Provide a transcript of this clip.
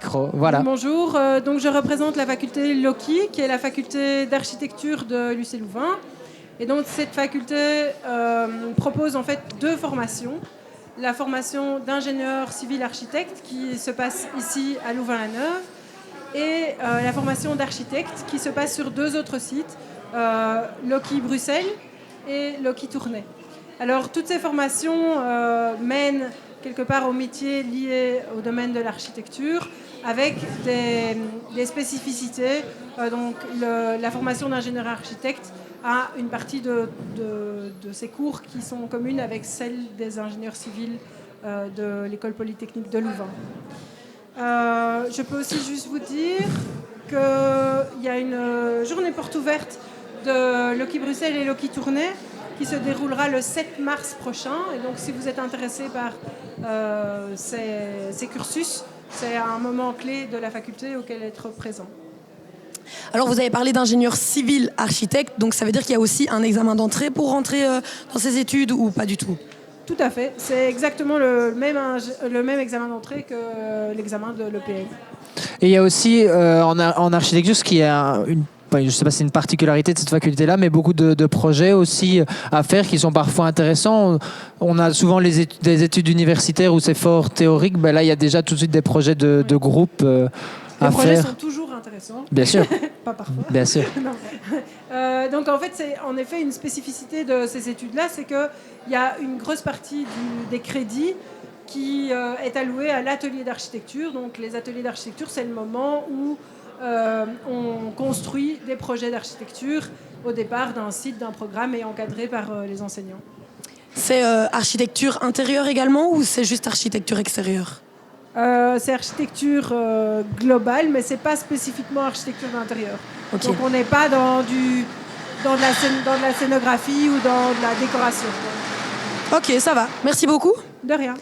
micro. Voilà. Bonjour, donc je représente la faculté LOCI, qui est la faculté d'architecture de l'UC Louvain. Et donc cette faculté propose en fait deux formations. La formation d'ingénieur civil architecte qui se passe ici à Louvain-la-Neuve et la formation d'architecte qui se passe sur deux autres sites, LOCI Bruxelles et LOCI Tournai. Alors toutes ces formations mènent quelque part au métier lié au domaine de l'architecture avec des spécificités. Donc la formation d'ingénieur architecte a une partie de ses cours qui sont communes avec celle des ingénieurs civils de l'école polytechnique de Louvain. Je peux aussi juste vous dire qu'il y a une journée porte ouverte de LOCI Bruxelles et LOCI Tournai qui se déroulera le 7 mars prochain. Et donc, si vous êtes intéressé par ces cursus, c'est un moment clé de la faculté auquel être présent. Alors, vous avez parlé d'ingénieur civil architecte, donc ça veut dire qu'il y a aussi un examen d'entrée pour rentrer dans ces études ou pas du tout? Tout à fait. C'est exactement le même examen d'entrée que l'examen de l'EPL. Et il y a aussi en architecture, ce qui est je ne sais pas si c'est une particularité de cette faculté-là, mais beaucoup de projets aussi à faire qui sont parfois intéressants. On a souvent des études universitaires où c'est fort théorique. Ben là, il y a déjà tout de suite des projets de groupe à faire. Les projets sont toujours intéressants. Bien sûr. Pas parfois. Bien sûr. Donc en fait, c'est en effet une spécificité de ces études-là, c'est qu'il y a une grosse partie des crédits qui est allouée à l'atelier d'architecture. Donc les ateliers d'architecture, c'est le moment où on construit des projets d'architecture au départ d'un site, d'un programme et encadré par les enseignants. C'est architecture intérieure également ou c'est juste architecture extérieure? C'est architecture globale, mais c'est pas spécifiquement architecture d'intérieur. Okay. Donc on n'est pas dans de la scénographie ou dans de la décoration. Ok, ça va. Merci beaucoup. De rien.